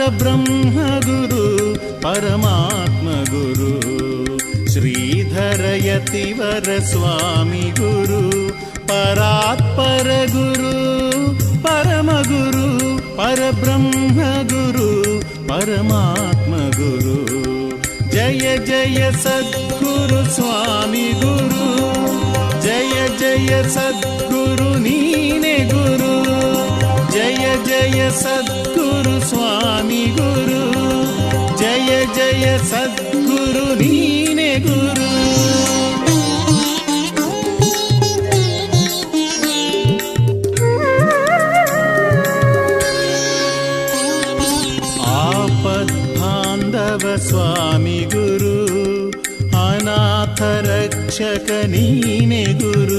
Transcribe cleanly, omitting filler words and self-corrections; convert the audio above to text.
ಪರಬ್ರಹ್ಮ ಗುರು ಪರಮಾತ್ಮ ಗುರು ಶ್ರೀಧರ ಯತಿವರ ಸ್ವಾಮಿ ಗುರು ಪರಾತ್ಪರ ಗುರು ಪರಮ ಗುರು ಪರಬ್ರಹ್ಮ ಗುರು ಪರಮಾತ್ಮ ಗುರು ಜಯ ಜಯ ಸದ್ಗುರು ಸ್ವಾಮಿ ಗುರು ಜಯ ಜಯ ಸದ್ಗುರು ನೀನೆ ಗುರು ಜಯ ಜಯ ಸದ್ಗುರು ಸ್ವಾಮಿ ಗುರು ಜಯ ಜಯ ಸದ್ಗುರು ನೀನೆ ಗುರು ಆಪದ್ಬಾಂಧವ ಸ್ವಾಮಿ ಗುರು ಅನಾಥ ರಕ್ಷಕ ನೀನೆ ಗುರು